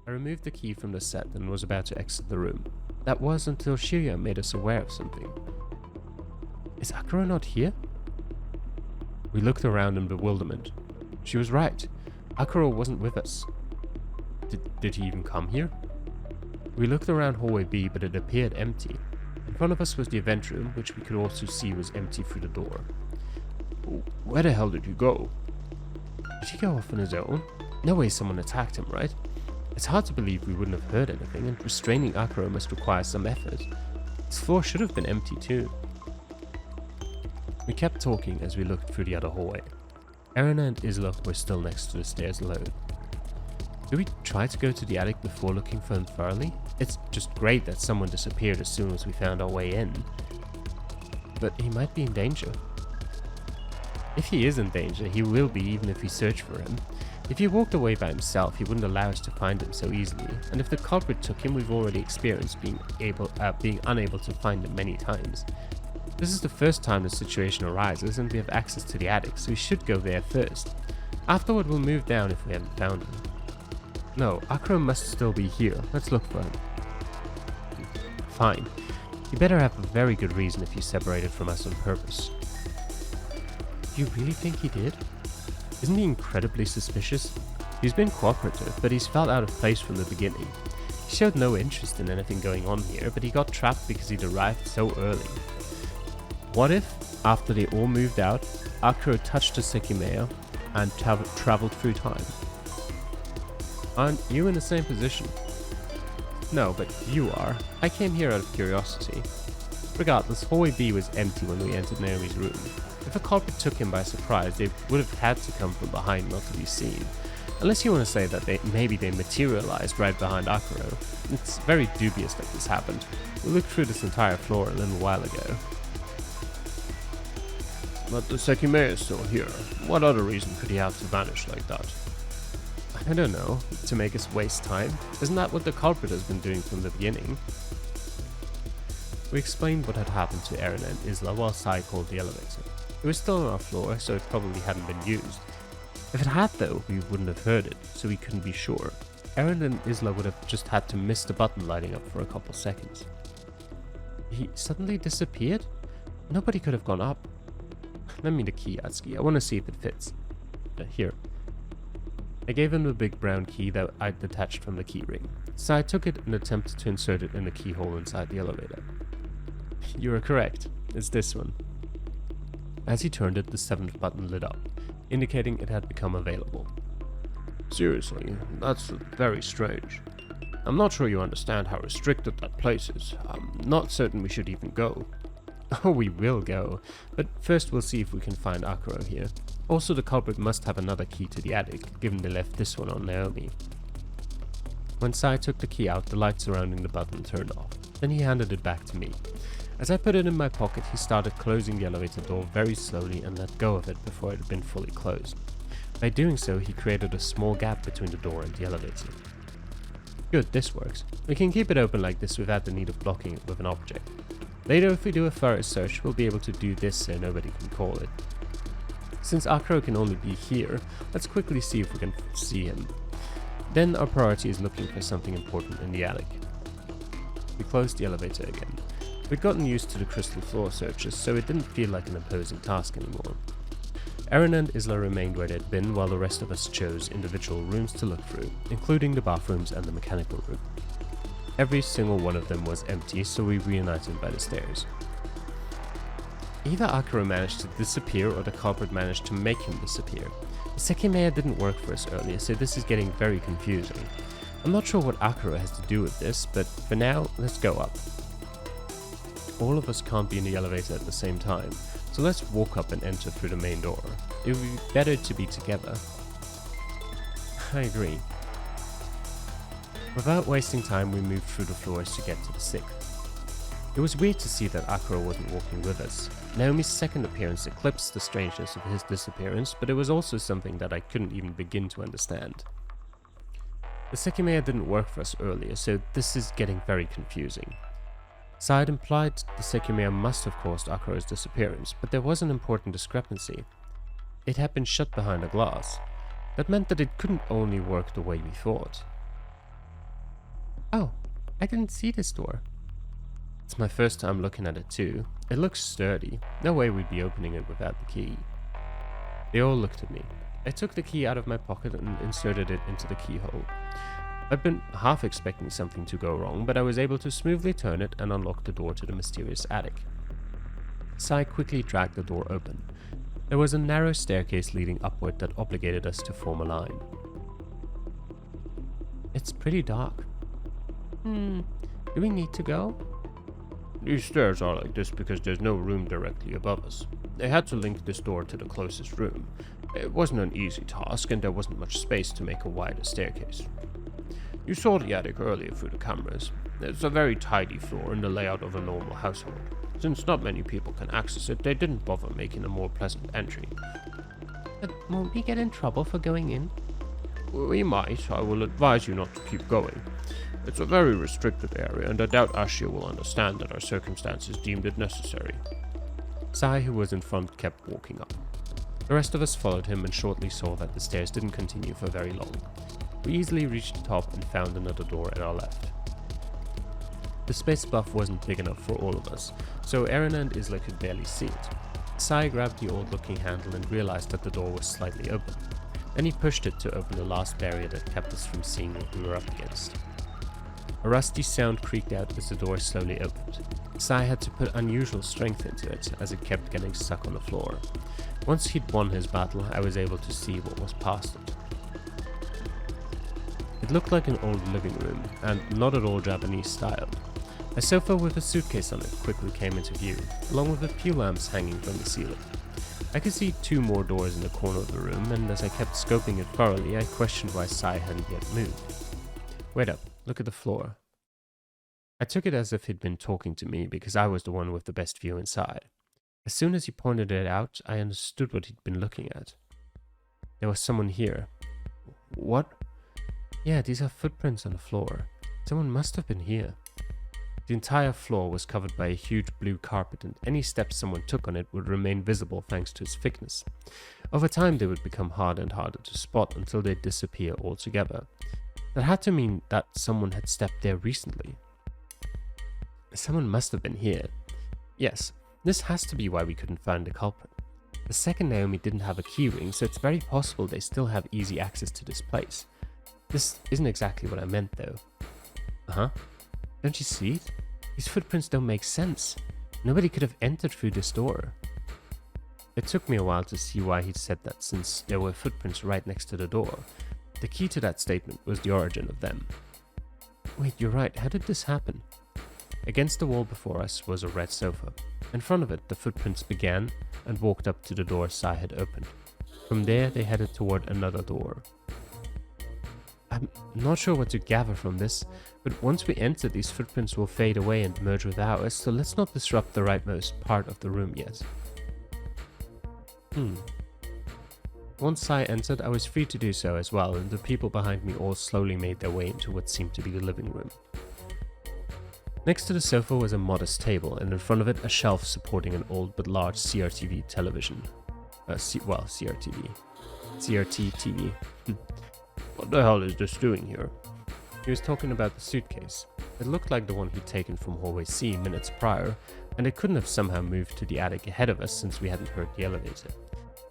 I removed the key from the set and was about to exit the room. That was until Shirya made us aware of something. Is Akira not here? We looked around in bewilderment. She was right. Akira wasn't with us. Did he even come here? We looked around hallway B, but it appeared empty. In front of us was the event room, which we could also see was empty through the door. Where the hell did you go? Did he go off on his own? No way someone attacked him, right? It's hard to believe we wouldn't have heard anything, and restraining Akira must require some effort. This floor should have been empty too. We kept talking as we looked through the other hallway. Erina and Isla were still next to the stairs alone. Do we try to go to the attic before looking for him thoroughly? It's just great that someone disappeared as soon as we found our way in. But he might be in danger. If he is in danger, he will be even if we search for him. If he walked away by himself, he wouldn't allow us to find him so easily, and if the culprit took him, we've already experienced being unable to find him many times. This is the first time the situation arises, and we have access to the attic, so we should go there first. Afterward, we'll move down if we haven't found him. No, Akira must still be here. Let's look for him. Fine. You better have a very good reason if you separated from us on purpose. Do you really think he did? Isn't he incredibly suspicious? He's been cooperative, but he's felt out of place from the beginning. He showed no interest in anything going on here, but he got trapped because he'd arrived so early. What if, after they all moved out, Akira touched the Sekimeiya and traveled through time? Aren't you in the same position? No, but you are. I came here out of curiosity. Regardless, hallway B was empty when we entered Naomi's room. If a culprit took him by surprise, they would have had to come from behind not to be seen. Unless you want to say that maybe they materialized right behind Akira. It's very dubious that this happened. We looked through this entire floor a little while ago. But the Sekimeiya is still here. What other reason could he have to vanish like that? I don't know. To make us waste time? Isn't that what the culprit has been doing from the beginning? We explained what had happened to Erina and Isla while Sai called the elevator. It was still on our floor, so it probably hadn't been used. If it had though, we wouldn't have heard it, so we couldn't be sure. Erina and Isla would have just had to miss the button lighting up for a couple seconds. He suddenly disappeared? Nobody could have gone up. Lend me the key, Atsuki. I want to see if it fits. Here. I gave him the big brown key that I'd detached from the keyring. Sai took it and attempted to insert it in the keyhole inside the elevator. You are correct. It's this one. As he turned it, the 7th button lit up, indicating it had become available. Seriously, that's very strange. I'm not sure you understand how restricted that place is. I'm not certain we should even go. Oh, we will go, but first we'll see if we can find Akira here. Also, the culprit must have another key to the attic, given they left this one on Naomi. When Sai took the key out, the light surrounding the button turned off. Then he handed it back to me. As I put it in my pocket, he started closing the elevator door very slowly and let go of it before it had been fully closed. By doing so, he created a small gap between the door and the elevator. Good, this works. We can keep it open like this without the need of blocking it with an object. Later, if we do a thorough search, we'll be able to do this so nobody can call it. Since Akira can only be here, let's quickly see if we can see him. Then our priority is looking for something important in the attic. We closed the elevator again. We'd gotten used to the crystal floor searches, so it didn't feel like an imposing task anymore. Erina and Isla remained where they'd been, while the rest of us chose individual rooms to look through, including the bathrooms and the mechanical room. Every single one of them was empty, so we reunited by the stairs. Either Akira managed to disappear or the culprit managed to make him disappear. The Sekimeiya didn't work for us earlier, so this is getting very confusing. I'm not sure what Akira has to do with this, but for now, let's go up. All of us can't be in the elevator at the same time, so let's walk up and enter through the main door. It would be better to be together. I agree. Without wasting time, we moved through the floors to get to the 6th. It was weird to see that Akira wasn't walking with us. Naomi's second appearance eclipsed the strangeness of his disappearance, but it was also something that I couldn't even begin to understand. The Sekimeiya didn't work for us earlier, so this is getting very confusing. Sai had implied the Sekimeiya must have caused Akira's disappearance, but there was an important discrepancy. It had been shut behind a glass. That meant that it couldn't only work the way we thought. Oh, I didn't see this door. It's my first time looking at it too. It looks sturdy. No way we'd be opening it without the key. They all looked at me. I took the key out of my pocket and inserted it into the keyhole. I'd been half expecting something to go wrong, but I was able to smoothly turn it and unlock the door to the mysterious attic. Sai quickly dragged the door open. There was a narrow staircase leading upward that obligated us to form a line. It's pretty dark. Do we need to go? These stairs are like this because there's no room directly above us. They had to link this door to the closest room. It wasn't an easy task, and there wasn't much space to make a wider staircase. You saw the attic earlier through the cameras. It's a very tidy floor in the layout of a normal household. Since not many people can access it, they didn't bother making a more pleasant entry. But won't we get in trouble for going in? We might. I will advise you not to keep going. It's a very restricted area, and I doubt Ashia will understand that our circumstances deemed it necessary. Sai, who was in front, kept walking up. The rest of us followed him and shortly saw that the stairs didn't continue for very long. We easily reached the top and found another door at our left. The space buff wasn't big enough for all of us, so Aaron and Isla could barely see it. Sai grabbed the old-looking handle and realized that the door was slightly open. Then he pushed it to open the last barrier that kept us from seeing what we were up against. A rusty sound creaked out as the door slowly opened. Sai had to put unusual strength into it as it kept getting stuck on the floor. Once he'd won his battle, I was able to see what was past it. It looked like an old living room, and not at all Japanese styled. A sofa with a suitcase on it quickly came into view, along with a few lamps hanging from the ceiling. I could see 2 more doors in the corner of the room, and as I kept scoping it thoroughly, I questioned why Sai hadn't yet moved. Wait up, look at the floor. I took it as if he'd been talking to me because I was the one with the best view inside. As soon as he pointed it out, I understood what he'd been looking at. There was someone here. What? Yeah, these are footprints on the floor. Someone must have been here. The entire floor was covered by a huge blue carpet, and any steps someone took on it would remain visible thanks to its thickness. Over time, they would become harder and harder to spot until they'd disappear altogether. That had to mean that someone had stepped there recently. Someone must have been here. Yes, this has to be why we couldn't find the culprit. The second Naomi didn't have a keyring, so it's very possible they still have easy access to this place. This isn't exactly what I meant, though. Don't you see it? These footprints don't make sense. Nobody could have entered through this door. It took me a while to see why he'd said that, since there were footprints right next to the door. The key to that statement was the origin of them. Wait, you're right. How did this happen? Against the wall before us was a red sofa. In front of it, the footprints began and walked up to the door Sai had opened. From there, they headed toward another door. I'm not sure what to gather from this, but once we enter, these footprints will fade away and merge with ours, so let's not disrupt the rightmost part of the room yet. Once Sai entered, I was free to do so as well, and the people behind me all slowly made their way into what seemed to be the living room. Next to the sofa was a modest table, and in front of it a shelf supporting an old but large CRTV television. CRTV. CRT TV. What the hell is this doing here? He was talking about the suitcase. It looked like the one he'd taken from hallway C minutes prior, and it couldn't have somehow moved to the attic ahead of us since we hadn't heard the elevator.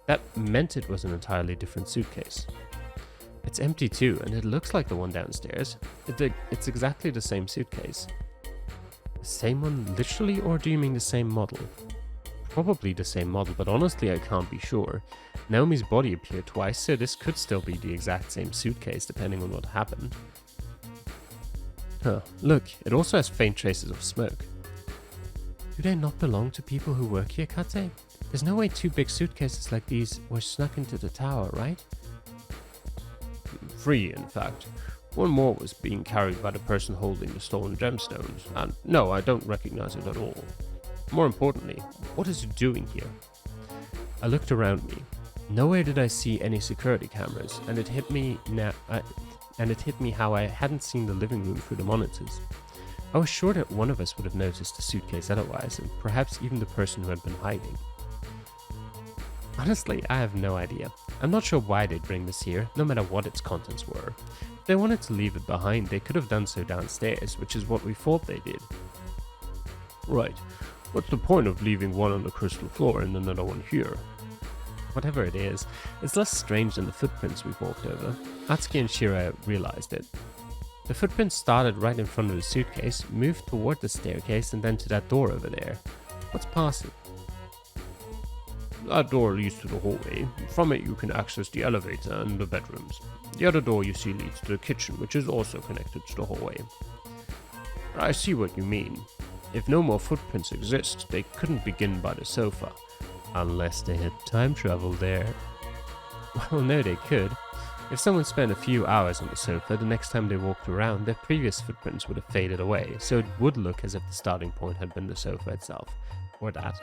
That meant it was an entirely different suitcase. It's empty too, and it looks like the one downstairs. It's exactly the same suitcase. The same one literally, or do you mean the same model? Probably the same model, but honestly I can't be sure. Naomi's body appeared twice, so this could still be the exact same suitcase depending on what happened. Look, it also has faint traces of smoke. Do they not belong to people who work here, Kate? There's no way 2 big suitcases like these were snuck into the tower, right? 3, in fact. One more was being carried by the person holding the stolen gemstones, and no, I don't recognize it at all. More importantly, what is it doing here? I looked around me. Nowhere did I see any security cameras, and it hit me how I hadn't seen the living room through the monitors. I was sure that one of us would have noticed the suitcase otherwise, and perhaps even the person who had been hiding. Honestly, I have no idea. I'm not sure why they'd bring this here, no matter what its contents were. If they wanted to leave it behind, they could have done so downstairs, which is what we thought they did. Right. What's the point of leaving one on the crystal floor and another one here? Whatever it is, it's less strange than the footprints we've walked over. Atsuki and Shira realized it. The footprints started right in front of the suitcase, moved toward the staircase, and then to that door over there. What's past it? That door leads to the hallway. From it you can access the elevator and the bedrooms. The other door you see leads to the kitchen, which is also connected to the hallway. I see what you mean. If no more footprints exist, they couldn't begin by the sofa. Unless they had time travel there. Well, no, they could. If someone spent a few hours on the sofa, the next time they walked around, their previous footprints would have faded away, so it would look as if the starting point had been the sofa itself. Or that.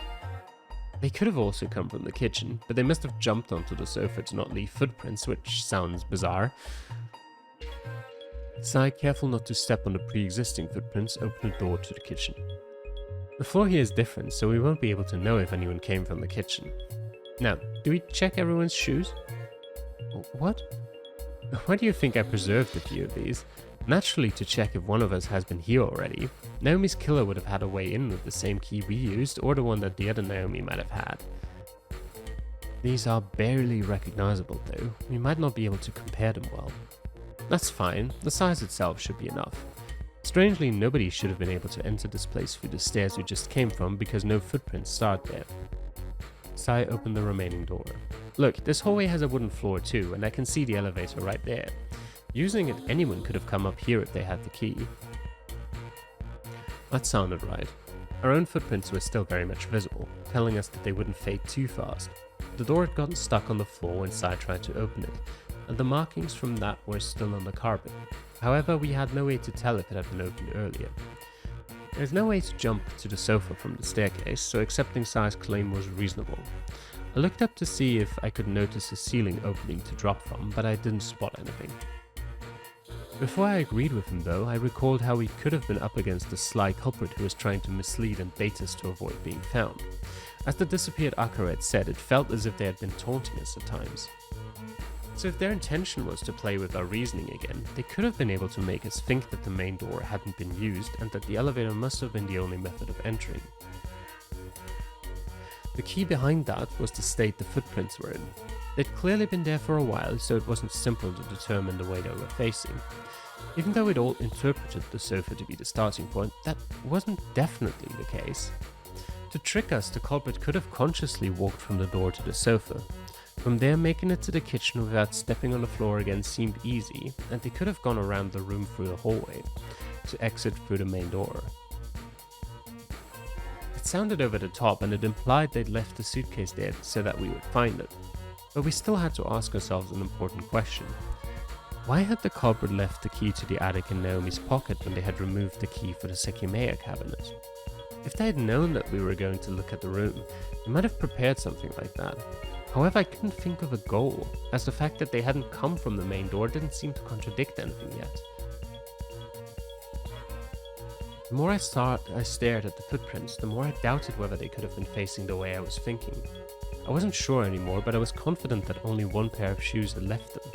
They could have also come from the kitchen, but they must have jumped onto the sofa to not leave footprints, which sounds bizarre. Sai, careful not to step on the pre-existing footprints, open the door to the kitchen. The floor here is different, so we won't be able to know if anyone came from the kitchen. Now, do we check everyone's shoes? What? Why do you think I preserved a few of these? Naturally, to check if one of us has been here already. Naomi's killer would have had a way in with the same key we used, or the one that the other Naomi might have had. These are barely recognizable though. We might not be able to compare them well. That's fine, the size itself should be enough. Strangely, nobody should have been able to enter this place through the stairs we just came from because no footprints start there. Sai opened the remaining door. Look, this hallway has a wooden floor too, and I can see the elevator right there. Using it, anyone could have come up here if they had the key. That sounded right. Our own footprints were still very much visible, telling us that they wouldn't fade too fast. The door had gotten stuck on the floor when Sai tried to open it, and the markings from that were still on the carpet. However, we had no way to tell if it had been opened earlier. There's no way to jump to the sofa from the staircase, so accepting Sai's claim was reasonable. I looked up to see if I could notice a ceiling opening to drop from, but I didn't spot anything. Before I agreed with him though, I recalled how we could have been up against a sly culprit who was trying to mislead and bait us to avoid being found. As the disappeared Akira had said, it felt as if they had been taunting us at times. So if their intention was to play with our reasoning again, they could have been able to make us think that the main door hadn't been used and that the elevator must have been the only method of entering. The key behind that was the state the footprints were in. They'd clearly been there for a while, so it wasn't simple to determine the way they were facing. Even though we'd all interpreted the sofa to be the starting point, that wasn't definitely the case. To trick us, the culprit could have consciously walked from the door to the sofa. From there, making it to the kitchen without stepping on the floor again seemed easy, and they could have gone around the room through the hallway, to exit through the main door. It sounded over the top, and it implied they'd left the suitcase there so that we would find it. But we still had to ask ourselves an important question. Why had the culprit left the key to the attic in Naomi's pocket when they had removed the key for the Sekimeiya cabinet? If they had known that we were going to look at the room, they might have prepared something like that. However, I couldn't think of a goal, as the fact that they hadn't come from the main door didn't seem to contradict anything yet. The more I stared at the footprints, the more I doubted whether they could have been facing the way I was thinking. I wasn't sure anymore, but I was confident that only one pair of shoes had left them.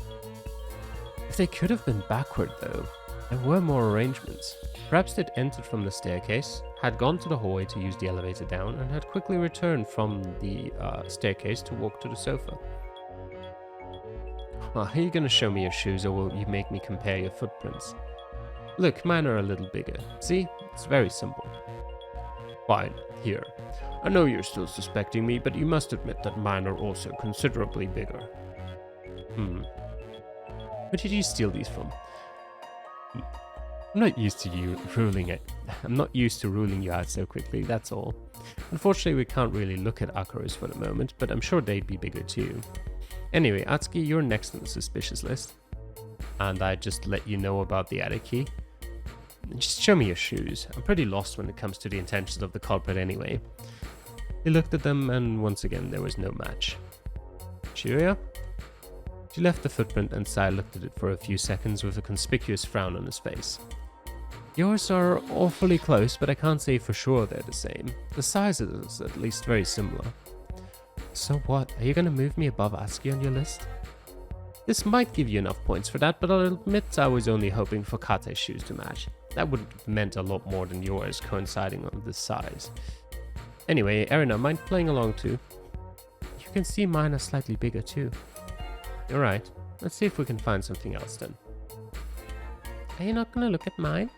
If they could have been backward though, there were more arrangements. Perhaps they'd entered from the staircase, had gone to the hallway to use the elevator down, and had quickly returned from the staircase to walk to the sofa. Are you gonna show me your shoes, or will you make me compare your footprints? Look, mine are a little bigger. See? It's very simple. Fine, here. I know you're still suspecting me, but you must admit that mine are also considerably bigger. Where did you steal these from? I'm not used to ruling you out so quickly, that's all. Unfortunately, we can't really look at Akira's for the moment, but I'm sure they'd be bigger too. Anyway, Atsuki, you're next on the suspicious list. And I just let you know about the attic key. Just show me your shoes. I'm pretty lost when it comes to the intentions of the culprit anyway. He looked at them, and once again there was no match. Cheerio? She left the footprint, and Sai looked at it for a few seconds with a conspicuous frown on his face. Yours are awfully close, but I can't say for sure they're the same. The size is at least very similar. So what? Are you gonna move me above ASCII on your list? This might give you enough points for that, but I'll admit I was only hoping for Kate's shoes to match. That would have meant a lot more than yours coinciding on this size. Anyway, Erina, mind playing along too? You can see mine are slightly bigger too. Alright, let's see if we can find something else then. Are you not gonna look at mine?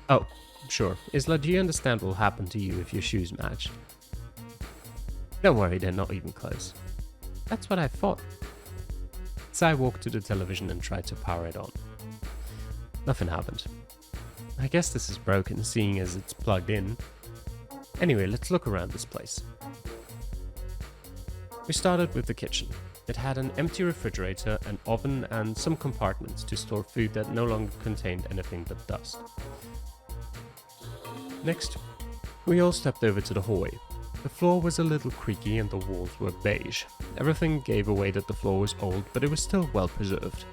Oh, sure. Isla, do you understand what will happen to you if your shoes match? Don't worry, they're not even close. That's what I thought. Sai walked to the television and tried to power it on. Nothing happened. I guess this is broken, seeing as it's plugged in. Anyway, let's look around this place. We started with the kitchen. It had an empty refrigerator, an oven, and some compartments to store food that no longer contained anything but dust. Next, we all stepped over to the hallway. The floor was a little creaky and the walls were beige. Everything gave away that the floor was old, but it was still well preserved.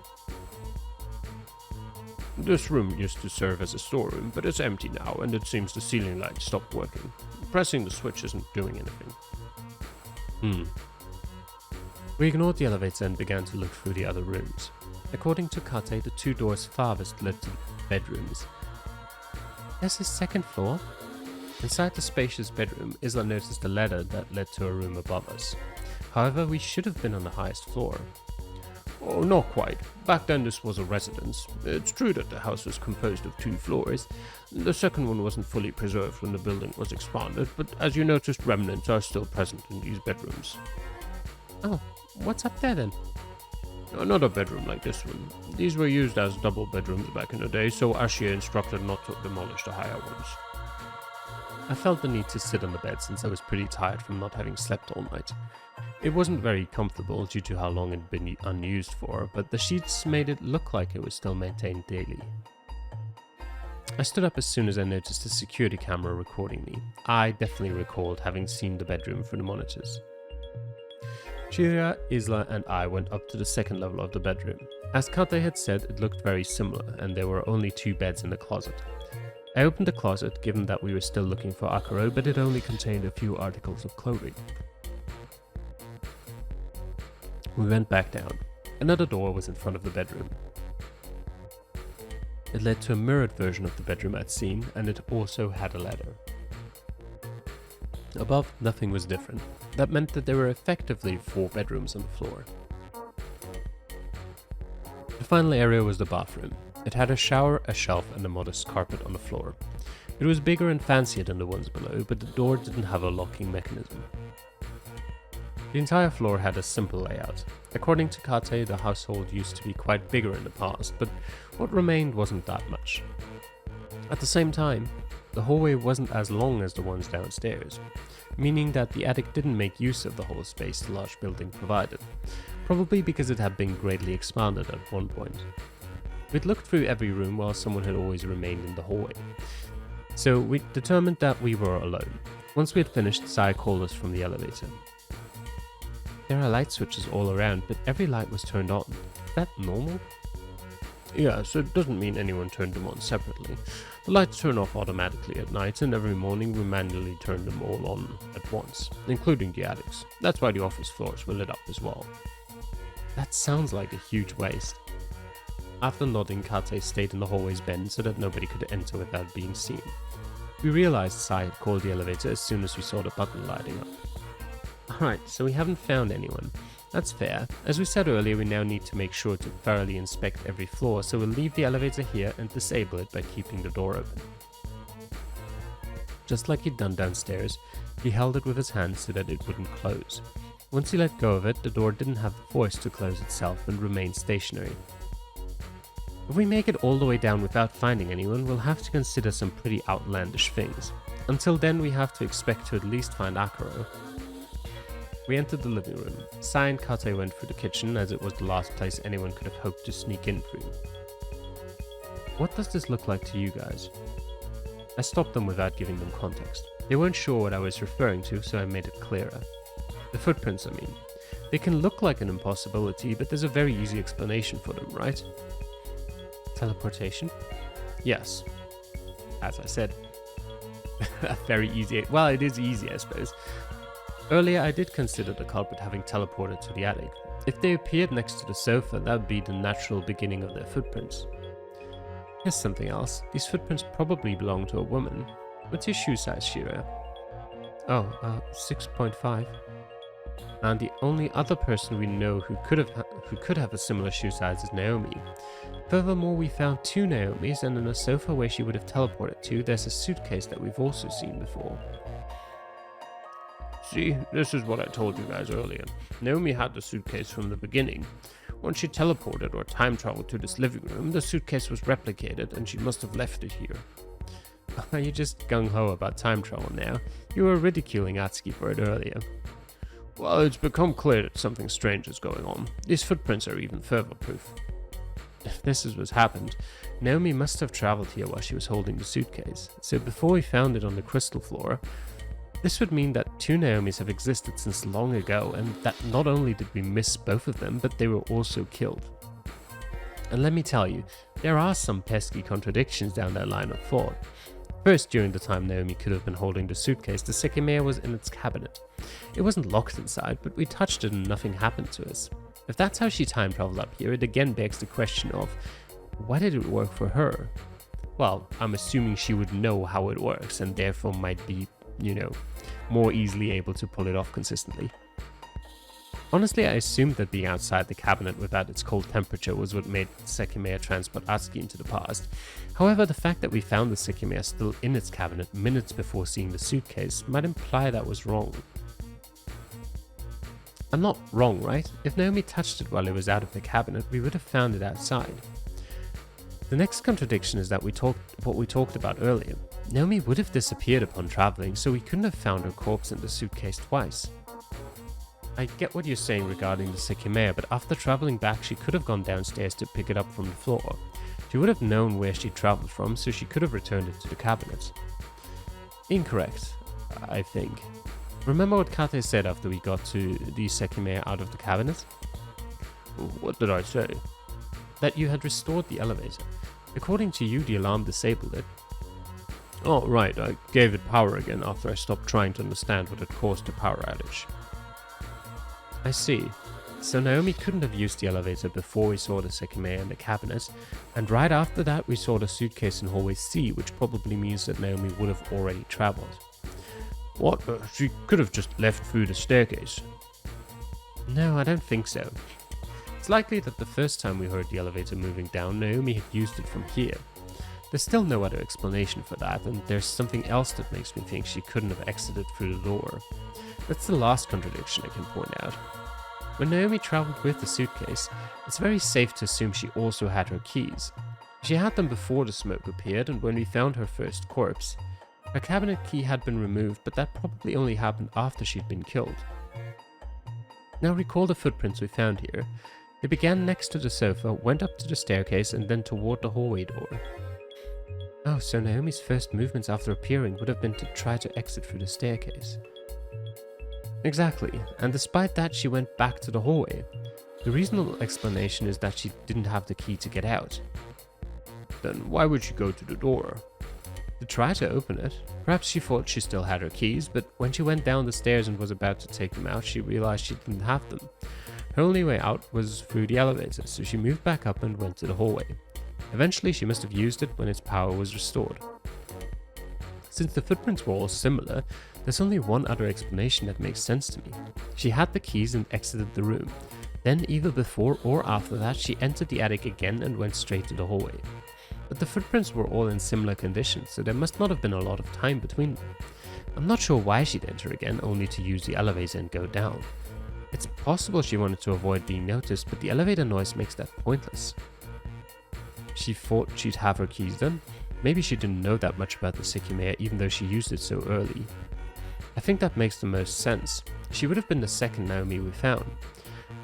This room used to serve as a storeroom, but it's empty now, and it seems the ceiling light stopped working. Pressing the switch isn't doing anything. We ignored the elevator and began to look through the other rooms. According to Kate, the 2 doors farthest led to bedrooms. There's a second floor? Inside the spacious bedroom, Isla noticed a ladder that led to a room above us. However, we should have been on the highest floor. Oh, not quite. Back then this was a residence. It's true that the house was composed of 2 floors. The second one wasn't fully preserved when the building was expanded, but as you noticed, remnants are still present in these bedrooms. Oh, what's up there then? Another bedroom like this one. These were used as double bedrooms back in the day, so Ashia instructed not to demolish the higher ones. I felt the need to sit on the bed since I was pretty tired from not having slept all night. It wasn't very comfortable due to how long it had been unused for, but the sheets made it look like it was still maintained daily. I stood up as soon as I noticed a security camera recording me. I definitely recalled having seen the bedroom through the monitors. Shirya, Isla and I went up to the second level of the bedroom. As Kate had said, it looked very similar and there were only 2 beds in the closet. I opened the closet, given that we were still looking for Akaro, but it only contained a few articles of clothing. We went back down. Another door was in front of the bedroom. It led to a mirrored version of the bedroom I'd seen, and it also had a ladder. Above, nothing was different. That meant that there were effectively 4 bedrooms on the floor. The final area was the bathroom. It had a shower, a shelf, and a modest carpet on the floor. It was bigger and fancier than the ones below, but the door didn't have a locking mechanism. The entire floor had a simple layout. According to Kate, the household used to be quite bigger in the past, but what remained wasn't that much. At the same time, the hallway wasn't as long as the ones downstairs, meaning that the attic didn't make use of the whole space the large building provided, probably because it had been greatly expanded at one point. We'd looked through every room while someone had always remained in the hallway, so we determined that we were alone. Once we had finished, Sai called us from the elevator. There are light switches all around, but every light was turned on. Is that normal? Yeah, so it doesn't mean anyone turned them on separately. The lights turn off automatically at night, and every morning we manually turn them all on at once, including the attics. That's why the office floors were lit up as well. That sounds like a huge waste. After nodding, Kate stayed in the hallway's bend so that nobody could enter without being seen. We realized Sai had called the elevator as soon as we saw the button lighting up. Alright, so we haven't found anyone. That's fair. As we said earlier, we now need to make sure to thoroughly inspect every floor, so we'll leave the elevator here and disable it by keeping the door open. Just like he'd done downstairs, he held it with his hand so that it wouldn't close. Once he let go of it, the door didn't have the force to close itself and remained stationary. If we make it all the way down without finding anyone, we'll have to consider some pretty outlandish things. Until then, we have to expect to at least find Akaro. We entered the living room. Sai and Kate went through the kitchen, as it was the last place anyone could have hoped to sneak in through. What does this look like to you guys? I stopped them without giving them context. They weren't sure what I was referring to, so I made it clearer. The footprints, I mean. They can look like an impossibility, but there's a very easy explanation for them, right? Teleportation? Yes. As I said. Very easy. Well, it is easy, I suppose. Earlier, I did consider the culprit having teleported to the attic. If they appeared next to the sofa, that would be the natural beginning of their footprints. Here's something else. These footprints probably belong to a woman. What's your shoe size, Shira? Oh, 6.5. And the only other person we know who could have a similar shoe size is Naomi. Furthermore, we found 2 Naomis, and in a sofa where she would have teleported to, there's a suitcase that we've also seen before. See, this is what I told you guys earlier. Naomi had the suitcase from the beginning. Once she teleported or time traveled to this living room, the suitcase was replicated and she must have left it here. Are you just gung-ho about time travel now? You were ridiculing Atsuki for it earlier. Well, it's become clear that something strange is going on. These footprints are even further proof. If this is what's happened, Naomi must have traveled here while she was holding the suitcase. So before we found it on the crystal floor, this would mean that 2 Naomis have existed since long ago, and that not only did we miss both of them, but they were also killed. And let me tell you, there are some pesky contradictions down that line of thought. First, during the time Naomi could have been holding the suitcase, the Sekimeiya was in its cabinet. It wasn't locked inside, but we touched it and nothing happened to us. If that's how she time traveled up here, it again begs the question of, why did it work for her? Well, I'm assuming she would know how it works and therefore might be, more easily able to pull it off consistently. Honestly, I assumed that being outside the cabinet without its cold temperature was what made Sekimeiya transport Atsuki into the past. However, the fact that we found the Sekimeiya still in its cabinet minutes before seeing the suitcase might imply that was wrong. I'm not wrong, right? If Naomi touched it while it was out of the cabinet, we would have found it outside. The next contradiction is that what we talked about earlier. Naomi would have disappeared upon traveling, so we couldn't have found her corpse in the suitcase twice. I get what you're saying regarding the Sekimeiya, but after traveling back, she could have gone downstairs to pick it up from the floor. She would have known where she traveled from, so she could have returned it to the cabinet. Incorrect, I think. Remember what Kate said after we got to the Sekimeiya out of the cabinet? What did I say? That you had restored the elevator. According to you, the alarm disabled it. Oh, right, I gave it power again after I stopped trying to understand what had caused the power outage. I see. So Naomi couldn't have used the elevator before we saw the Sekimeiya in the cabinet, and right after that we saw the suitcase in hallway C, which probably means that Naomi would have already traveled. What? She could have just left through the staircase. No, I don't think so. It's likely that the first time we heard the elevator moving down, Naomi had used it from here. There's still no other explanation for that, and there's something else that makes me think she couldn't have exited through the door. That's the last contradiction I can point out. When Naomi traveled with the suitcase, it's very safe to assume she also had her keys. She had them before the smoke appeared, and when we found her first corpse, her cabinet key had been removed, but that probably only happened after she'd been killed. Now recall the footprints we found here. They began next to the sofa, went up to the staircase, and then toward the hallway door. Oh, so Naomi's first movements after appearing would have been to try to exit through the staircase. Exactly, and despite that she went back to the hallway. The reasonable explanation is that she didn't have the key to get out. Then why would she go to the door? To try to open it. Perhaps she thought she still had her keys, but when she went down the stairs and was about to take them out, she realized she didn't have them. Her only way out was through the elevator, so she moved back up and went to the hallway. Eventually, she must have used it when its power was restored. Since the footprints were all similar, there's only one other explanation that makes sense to me. She had the keys and exited the room. Then, either before or after that, she entered the attic again and went straight to the hallway. But the footprints were all in similar conditions, so there must not have been a lot of time between them. I'm not sure why she'd enter again only to use the elevator and go down. It's possible she wanted to avoid being noticed, but the elevator noise makes that pointless. She thought she'd have her keys then. Maybe she didn't know that much about the Sekimeiya even though she used it so early. I think that makes the most sense. She would have been the second Naomi we found.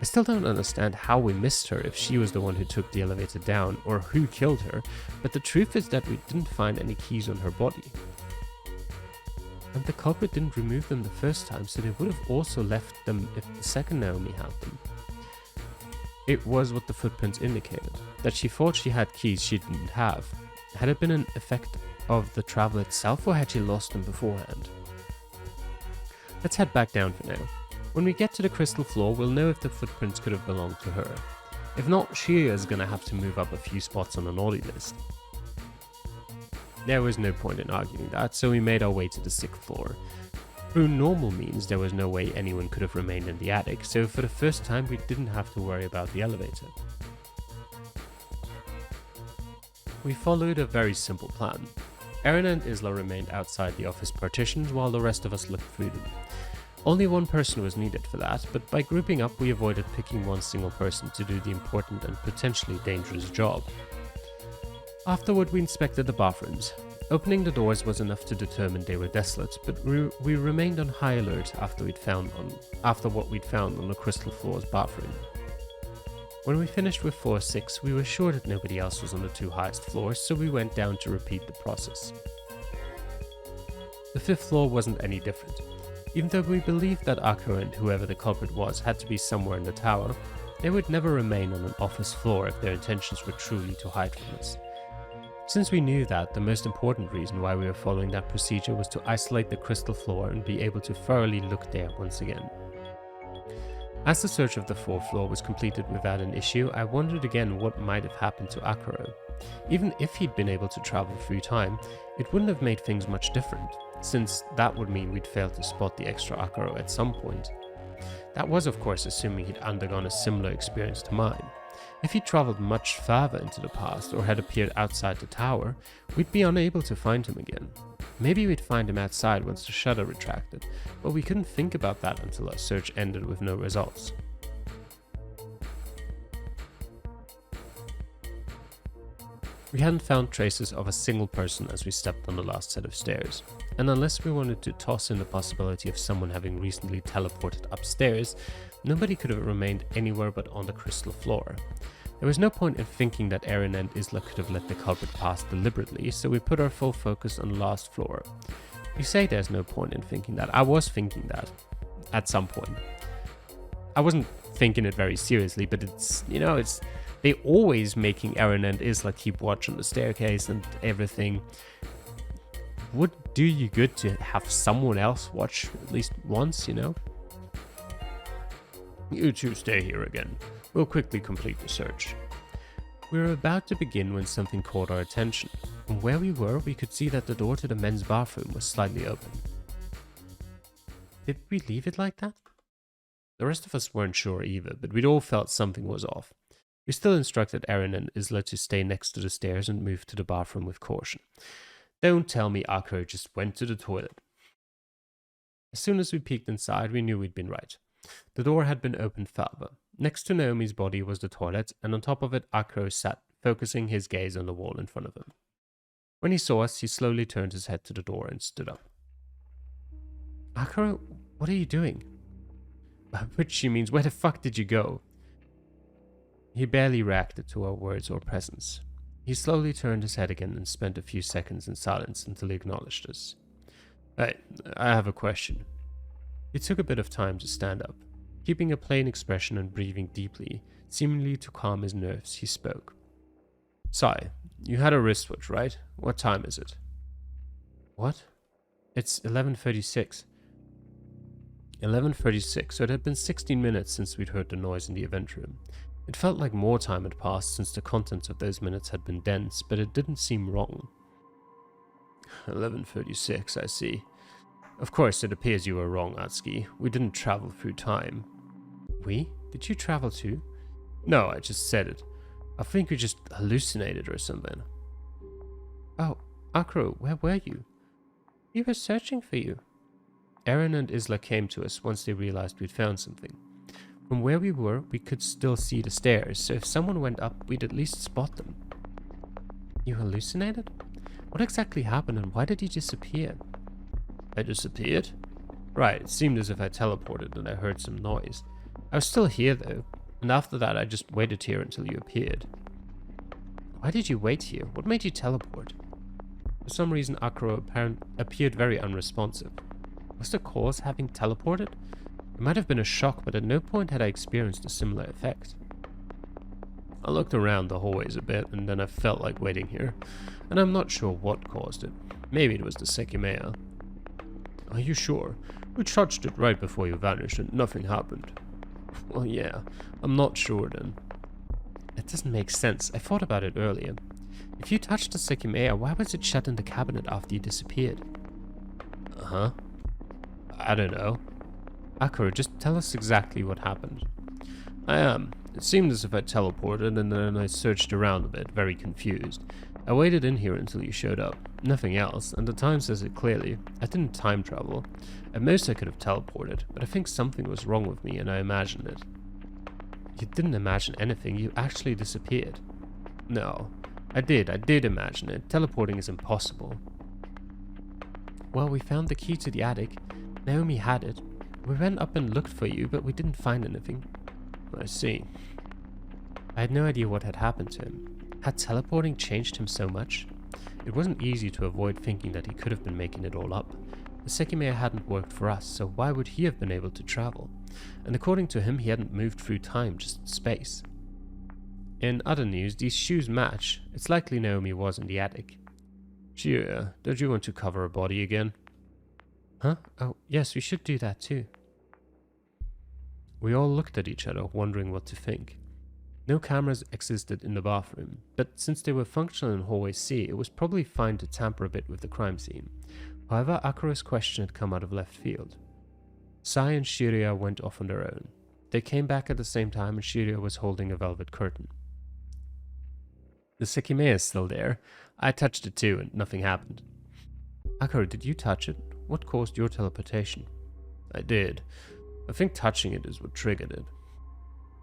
I still don't understand how we missed her if she was the one who took the elevator down or who killed her, but the truth is that we didn't find any keys on her body. And the culprit didn't remove them the first time, so they would have also left them if the second Naomi had them. It was what the footprints indicated, that she thought she had keys she didn't have. Had it been an effect of the travel itself, or had she lost them beforehand? Let's head back down for now. When we get to the crystal floor, we'll know if the footprints could have belonged to her. If not, she is gonna have to move up a few spots on the naughty list. There was no point in arguing that, so we made our way to the 6th floor. Through normal means, there was no way anyone could have remained in the attic, so for the first time we didn't have to worry about the elevator. We followed a very simple plan. Erin and Isla remained outside the office partitions while the rest of us looked through them. Only one person was needed for that, but by grouping up we avoided picking one single person to do the important and potentially dangerous job. Afterward we inspected the bathrooms. Opening the doors was enough to determine they were desolate, but we remained on high alert after what we'd found on the crystal floor's bathroom. When we finished with floor 6, we were sure that nobody else was on the 2 highest floors, so we went down to repeat the process. The 5th floor wasn't any different. Even though we believed that Akira and whoever the culprit was had to be somewhere in the tower, they would never remain on an office floor if their intentions were truly to hide from us. Since we knew that, the most important reason why we were following that procedure was to isolate the crystal floor and be able to thoroughly look there once again. As the search of the 4th floor was completed without an issue, I wondered again what might have happened to Akira. Even if he'd been able to travel through time, it wouldn't have made things much different, since that would mean we'd failed to spot the extra Akira at some point. That was of course assuming he'd undergone a similar experience to mine. If he'd travelled much further into the past or had appeared outside the tower, we'd be unable to find him again. Maybe we'd find him outside once the shutter retracted, but we couldn't think about that until our search ended with no results. We hadn't found traces of a single person as we stepped on the last set of stairs, and unless we wanted to toss in the possibility of someone having recently teleported upstairs, nobody could have remained anywhere but on the crystal floor. There was no point in thinking that Erin and Isla could have let the culprit pass deliberately, so we put our full focus on the last floor. You say there's no point in thinking that. I was thinking that at some point. I wasn't thinking it very seriously, but they always making Erin and Isla keep watch on the staircase and everything. Would do you good to have someone else watch at least once, you know? You two stay here again. We'll quickly complete the search. We were about to begin when something caught our attention. From where we were, we could see that the door to the men's bathroom was slightly open. Did we leave it like that? The rest of us weren't sure either, but we'd all felt something was off. We still instructed Erin and Isla to stay next to the stairs and move to the bathroom with caution. Don't tell me Akira just went to the toilet. As soon as we peeked inside, we knew we'd been right. The door had been opened further. Next to Naomi's body was the toilet, and on top of it, Akira sat, focusing his gaze on the wall in front of him. When he saw us, he slowly turned his head to the door and stood up. Akira, what are you doing? Which she means, where the fuck did you go? He barely reacted to our words or presence. He slowly turned his head again and spent a few seconds in silence until he acknowledged us. Hey, I have a question. He took a bit of time to stand up. Keeping a plain expression and breathing deeply, seemingly to calm his nerves, he spoke. Sai, you had a wristwatch, right? What time is it? What? It's 11:36. 11:36, so it had been 16 minutes since we'd heard the noise in the event room. It felt like more time had passed since the contents of those minutes had been dense, but it didn't seem wrong. 11:36, I see. Of course, it appears you were wrong, Atsuki. We didn't travel through time. We? Did you travel too? No, I just said it. I think we just hallucinated or something. Oh, Akira, where were you? We were searching for you. Erin and Isla came to us once they realized we'd found something. From where we were, we could still see the stairs, so if someone went up, we'd at least spot them. You hallucinated? What exactly happened and why did you disappear? I disappeared? Right, it seemed as if I teleported and I heard some noise. I was still here though, and after that I just waited here until you appeared. Why did you wait here? What made you teleport? For some reason Akira appeared very unresponsive. Was the cause having teleported? It might have been a shock, but at no point had I experienced a similar effect. I looked around the hallways a bit, and then I felt like waiting here, and I'm not sure what caused it. Maybe it was the Sekimeiya. Are you sure? We touched it right before you vanished and nothing happened. Well, yeah, I'm not sure then. It doesn't make sense. I thought about it earlier. If you touched the Sekimeiya, why was it shut in the cabinet after you disappeared? Uh-huh. I don't know. Akira, just tell us exactly what happened. I am. It seemed as if I teleported and then I searched around a bit, very confused. I waited in here until you showed up. Nothing else, and the time says it clearly. I didn't time travel. At most I could have teleported, but I think something was wrong with me and I imagined it. You didn't imagine anything, you actually disappeared. No. I did imagine it. Teleporting is impossible. Well, we found the key to the attic. Naomi had it. We went up and looked for you, but we didn't find anything. I see. I had no idea what had happened to him. Had teleporting changed him so much? It wasn't easy to avoid thinking that he could have been making it all up. The Sekimeiya hadn't worked for us, so why would he have been able to travel? And according to him, he hadn't moved through time, just space. In other news, these shoes match. It's likely Naomi was in the attic. Shirya, don't you want to cover her body again? Huh? Oh, yes, we should do that too. We all looked at each other, wondering what to think. No cameras existed in the bathroom, but since they were functional in hallway C, it was probably fine to tamper a bit with the crime scene. However, Akira's question had come out of left field. Sai and Shirya went off on their own. They came back at the same time and Shirya was holding a velvet curtain. The Sekimeiya is still there. I touched it too and nothing happened. Akira, did you touch it? What caused your teleportation? I did. I think touching it is what triggered it.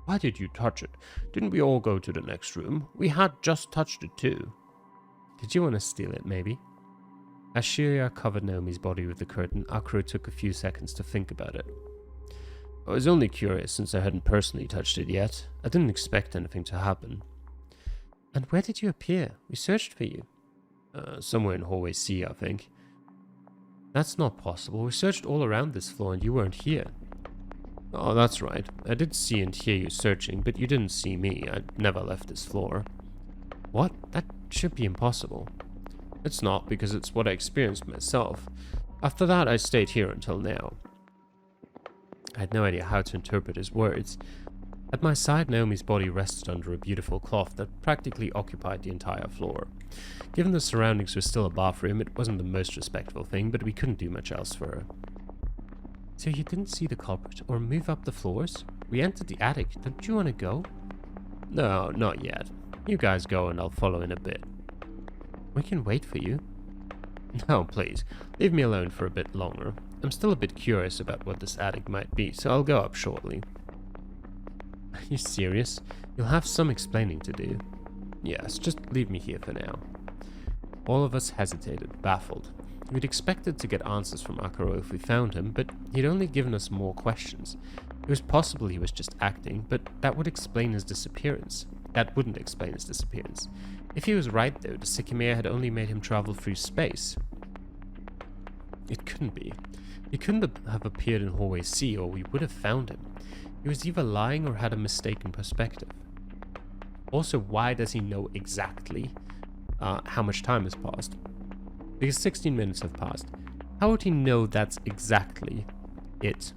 Why did you touch it? Didn't we all go to the next room? We had just touched it too. Did you want to steal it, maybe? As Shirya covered Naomi's body with the curtain, Akira took a few seconds to think about it. I was only curious since I hadn't personally touched it yet. I didn't expect anything to happen. And where did you appear? We searched for you. Somewhere in hallway C, I think. That's not possible. We searched all around this floor and you weren't here. Oh, that's right. I did see and hear you searching, but you didn't see me. I never left this floor. What? That should be impossible. It's not, because it's what I experienced myself. After that, I stayed here until now. I had no idea how to interpret his words. At my side, Naomi's body rested under a beautiful cloth that practically occupied the entire floor. Given the surroundings were still a bathroom, it wasn't the most respectful thing, but we couldn't do much else for her. So you didn't see the culprit or move up the floors? We entered the attic. Don't you want to go? No, not yet. You guys go and I'll follow in a bit. We can wait for you. No, please. Leave me alone for a bit longer. I'm still a bit curious about what this attic might be, so I'll go up shortly. Are you serious? You'll have some explaining to do. Yes, just leave me here for now. All of us hesitated, baffled. We'd expected to get answers from Akira if we found him, but he'd only given us more questions. It was possible he was just acting, but that would explain his disappearance. That wouldn't explain his disappearance. If he was right though, the Sekimeiya had only made him travel through space. It couldn't be. He couldn't have appeared in hallway C or we would have found him. He was either lying or had a mistaken perspective. Also, why does he know exactly how much time has passed? Because 16 minutes have passed. How would he know that's exactly it?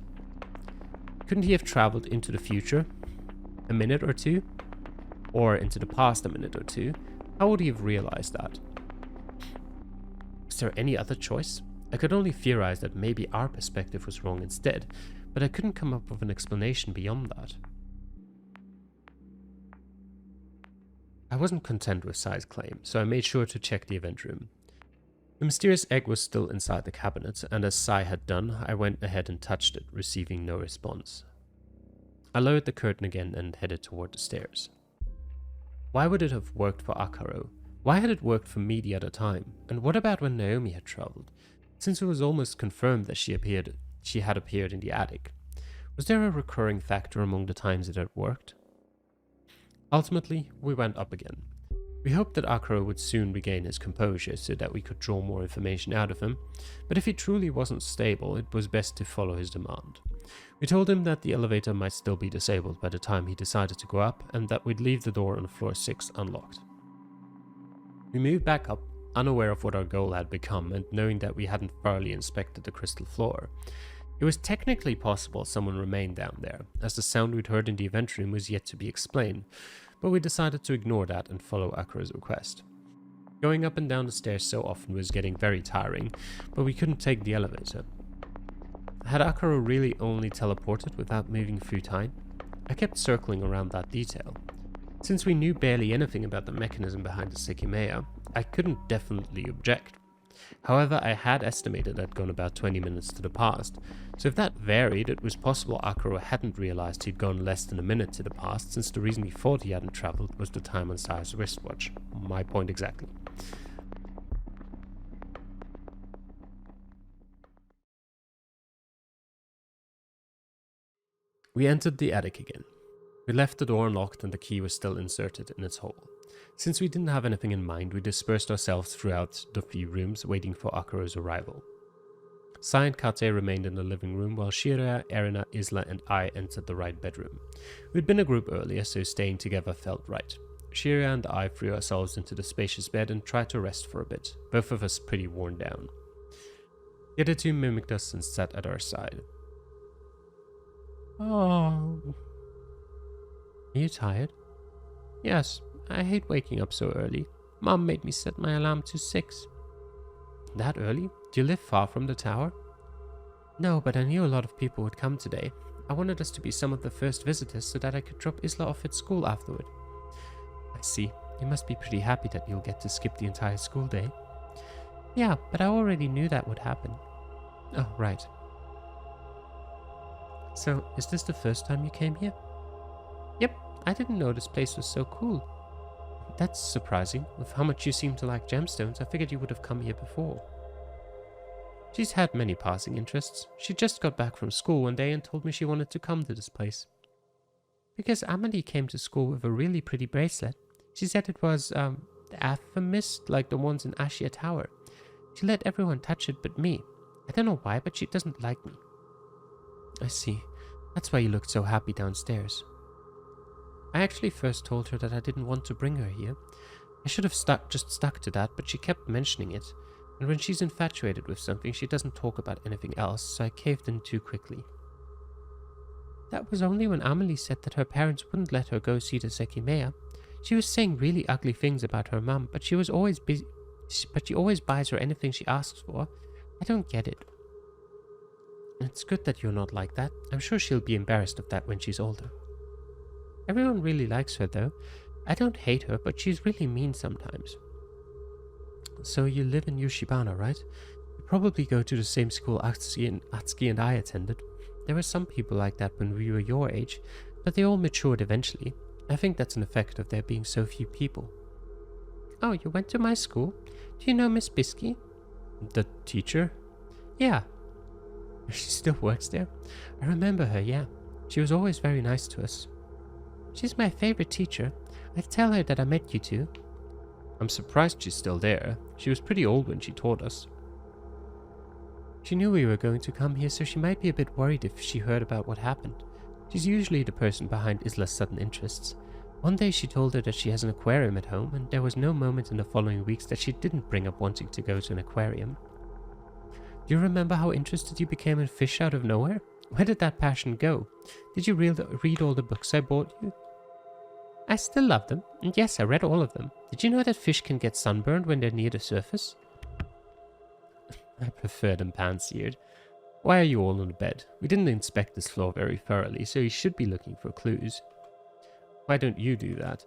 Couldn't he have traveled into the future? A minute or two? Or into the past a minute or two? How would he have realized that? Was there any other choice? I could only theorize that maybe our perspective was wrong instead, but I couldn't come up with an explanation beyond that. I wasn't content with Sai's claim, so I made sure to check the event room. The mysterious egg was still inside the cabinet, and as Sai had done, I went ahead and touched it, receiving no response. I lowered the curtain again and headed toward the stairs. Why would it have worked for Akaro? Why had it worked for me the other time? And what about when Naomi had traveled? Since it was almost confirmed that she had appeared in the attic. Was there a recurring factor among the times it had worked? Ultimately, we went up again. We hoped that Akaro would soon regain his composure so that we could draw more information out of him, but if he truly wasn't stable, it was best to follow his demand. We told him that the elevator might still be disabled by the time he decided to go up, and that we'd leave the door on floor 6 unlocked. We moved back up, unaware of what our goal had become, and knowing that we hadn't thoroughly inspected the crystal floor. It was technically possible someone remained down there, as the sound we'd heard in the event room was yet to be explained, but we decided to ignore that and follow Akira's request. Going up and down the stairs so often was getting very tiring, but we couldn't take the elevator. Had Akira really only teleported without moving through time? I kept circling around that detail. Since we knew barely anything about the mechanism behind the Sekimeiya, I couldn't definitely object. However, I had estimated I'd gone about 20 minutes to the past, so if that varied, it was possible Akira hadn't realized he'd gone less than a minute to the past, since the reason he thought he hadn't traveled was the time on Sai's wristwatch. My point exactly. We entered the attic again. We left the door unlocked and the key was still inserted in its hole. Since we didn't have anything in mind, we dispersed ourselves throughout the few rooms, waiting for Akira's arrival. Sai and Kate remained in the living room, while Shiraya, Erina, Isla and I entered the right bedroom. We'd been a group earlier, so staying together felt right. Shiraya and I threw ourselves into the spacious bed and tried to rest for a bit, both of us pretty worn down. The other two mimicked us and sat at our side. Oh. Are you tired? Yes, I hate waking up so early. Mom made me set my alarm to 6. That early? Do you live far from the tower? No, but I knew a lot of people would come today. I wanted us to be some of the first visitors so that I could drop Isla off at school afterward. I see. You must be pretty happy that you'll get to skip the entire school day. Yeah, but I already knew that would happen. Oh, right. So, is this the first time you came here? Yep, I didn't know this place was so cool. That's surprising. With how much you seem to like gemstones, I figured you would have come here before. She's had many passing interests. She just got back from school one day and told me she wanted to come to this place. Because Amelie came to school with a really pretty bracelet. She said it was, amethyst, like the ones in Ashia Tower. She let everyone touch it but me. I don't know why, but she doesn't like me. I see. That's why you looked so happy downstairs. I actually first told her that I didn't want to bring her here. I should have just stuck to that, but she kept mentioning it. And when she's infatuated with something, she doesn't talk about anything else, so I caved in too quickly. That was only when Amelie said that her parents wouldn't let her go see the Sekimeiya. She was saying really ugly things about her mum, but she always buys her anything she asks for. I don't get it. It's good that you're not like that. I'm sure she'll be embarrassed of that when she's older. Everyone really likes her though. I don't hate her, but she's really mean sometimes. So you live in Yushibana, right? You probably go to the same school Atsuki and I attended. There were some people like that when we were your age, but they all matured eventually. I think that's an effect of there being so few people. Oh, you went to my school? Do you know Miss Bisky? The teacher? Yeah. She still works there? I remember her, yeah. She was always very nice to us. She's my favorite teacher. I tell her that I met you two. I'm surprised she's still there. She was pretty old when she taught us. She knew we were going to come here, so she might be a bit worried if she heard about what happened. She's usually the person behind Isla's sudden interests. One day she told her that she has an aquarium at home, and there was no moment in the following weeks that she didn't bring up wanting to go to an aquarium. Do you remember how interested you became in fish out of nowhere? Where did that passion go? Did you read all the books I bought you? I still love them, and yes, I read all of them. Did you know that fish can get sunburned when they're near the surface? I prefer them pan-seared. Why are you all on the bed? We didn't inspect this floor very thoroughly, so you should be looking for clues. Why don't you do that?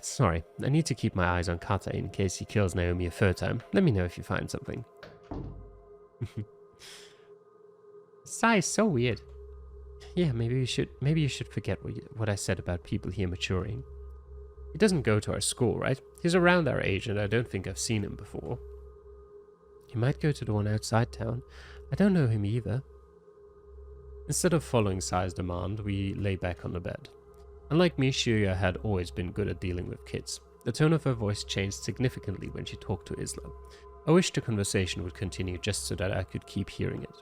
Sorry, I need to keep my eyes on Kata in case he kills Naomi a third time. Let me know if you find something. Sai is so weird. Yeah, maybe you should forget what I said about people here maturing. He doesn't go to our school, right? He's around our age, and I don't think I've seen him before. He might go to the one outside town. I don't know him either. Instead of following Sai's demand, we lay back on the bed. Unlike me, Shiraya had always been good at dealing with kids. The tone of her voice changed significantly when she talked to Isla. I wished the conversation would continue just so that I could keep hearing it.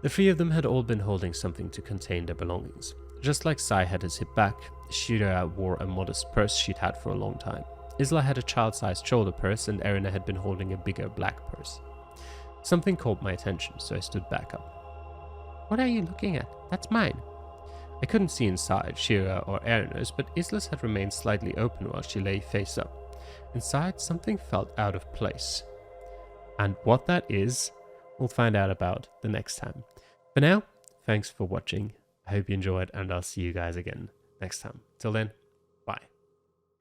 The three of them had all been holding something to contain their belongings. Just like Sai had his hip back, Shiraya wore a modest purse she'd had for a long time. Isla had a child-sized shoulder purse, and Erina had been holding a bigger black purse. Something caught my attention, so I stood back up. What are you looking at? That's mine. I couldn't see inside, sheer or airness, but Isla's had remained slightly open while she lay face up. Inside, something felt out of place. And what that is, we'll find out about the next time. For now, thanks for watching. I hope you enjoyed, and I'll see you guys again next time. Till then,